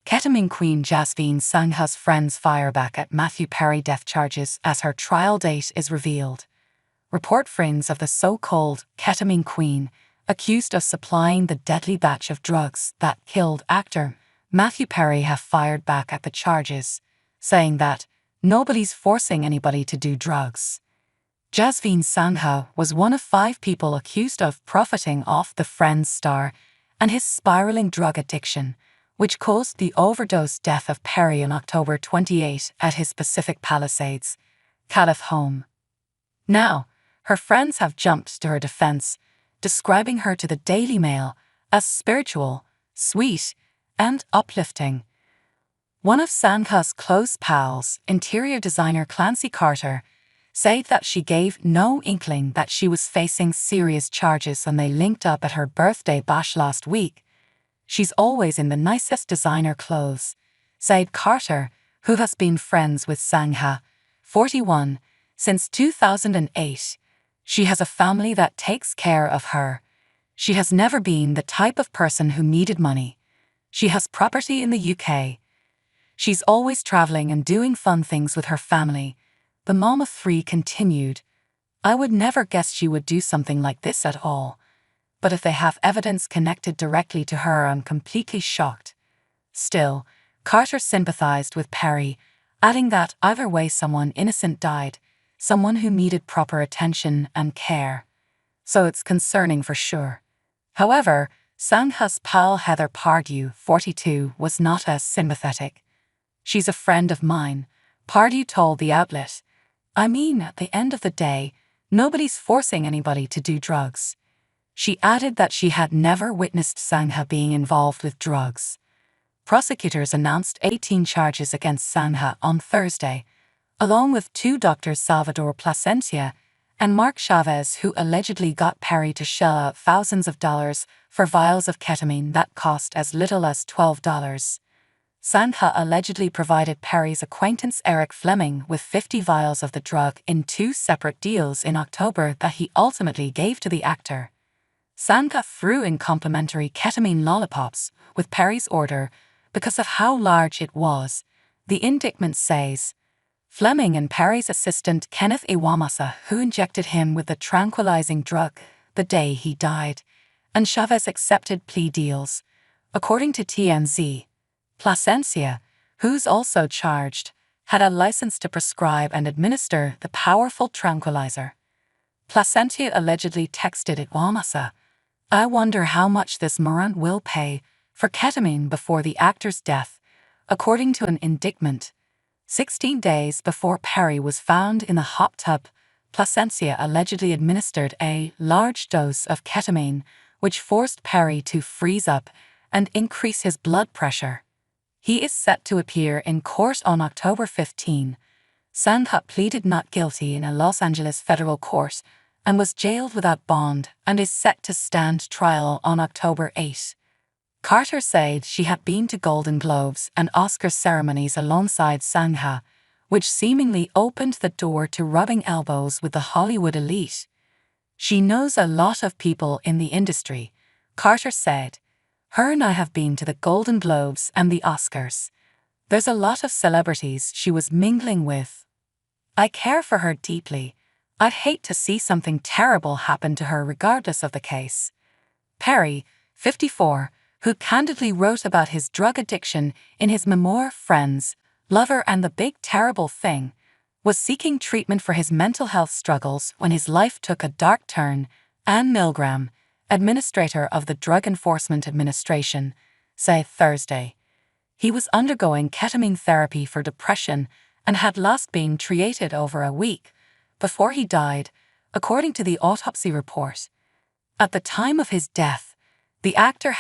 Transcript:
Ketamine queen Jasveen Sangha's friends fire back at Matthew Perry death charges as her trial date is revealed. Report friends of the so-called Ketamine queen, accused of supplying the deadly batch of drugs that killed actor Matthew Perry, have fired back at the charges, saying that nobody's forcing anybody to do drugs. Jasveen Sangha was one of 5 people accused of profiting off the Friends star and his spiraling drug addiction, which caused the overdose death of Perry on October 28 at his Pacific Palisades, Calif home. Now, her friends have jumped to her defense, describing her to the Daily Mail as spiritual, sweet, and uplifting. One of Sangha's close pals, interior designer Clancy said that she gave no inkling that she was facing serious charges when they linked up at her birthday bash last week. "She's always in the nicest designer clothes," said Carter, who has been friends with Sangha, 41, since 2008. "She has a family that takes care of her. She has never been the type of person who needed money. She has property in the UK. She's always traveling and doing fun things with her family." The mom of 3 continued, "I would never guess she would do something like this at all. But if they have evidence connected directly to her, I'm completely shocked." Still, Carter sympathized with Perry, adding that either way someone innocent died, someone who needed proper attention and care. So it's concerning for sure. However, Sangha's pal Heather Pardew, 42, was not as sympathetic. "She's a friend of mine," Pardew told the outlet. "I mean, at the end of the day, nobody's forcing anybody to do drugs." She added that she had never witnessed Sangha being involved with drugs. Prosecutors announced 18 charges against Sangha on Thursday, along with 2 doctors, Salvador Plasencia and Mark Chavez, who allegedly got Perry to shell out thousands of dollars for vials of ketamine that cost as little as $12. Sangha allegedly provided Perry's acquaintance Eric Fleming with 50 vials of the drug in 2 separate deals in October that he ultimately gave to the actor. Sangha threw in complimentary ketamine lollipops with Perry's order because of how large it was, the indictment says. Fleming and Perry's assistant Kenneth Iwamasa, who injected him with the tranquilizing drug the day he died, and Chavez accepted plea deals, according to TMZ. Plasencia, who's also charged, had a license to prescribe and administer the powerful tranquilizer. Plasencia allegedly texted Iwamasa, "I wonder how much this moron will pay for ketamine before the actor's death," according to an indictment. 16 days before Perry was found in the hot tub, Plasencia allegedly administered a large dose of ketamine, which forced Perry to freeze up and increase his blood pressure. He is set to appear in court on October 15. Sangha pleaded not guilty in a Los Angeles federal court and was jailed without bond and is set to stand trial on October 8. Carter said she had been to Golden Globes and Oscar ceremonies alongside Sangha, which seemingly opened the door to rubbing elbows with the Hollywood elite. "She knows a lot of people in the industry," Carter said. "Her and I have been to the Golden Globes and the Oscars. There's a lot of celebrities she was mingling with. I care for her deeply. I'd hate to see something terrible happen to her regardless of the case." Perry, 54, who candidly wrote about his drug addiction in his memoir Friends, Lover and the Big Terrible Thing, was seeking treatment for his mental health struggles when his life took a dark turn. Ann Milgram, administrator of the Drug Enforcement Administration, said Thursday. He was undergoing ketamine therapy for depression and had last been treated over a week before he died, according to the autopsy report. At the time of his death, the actor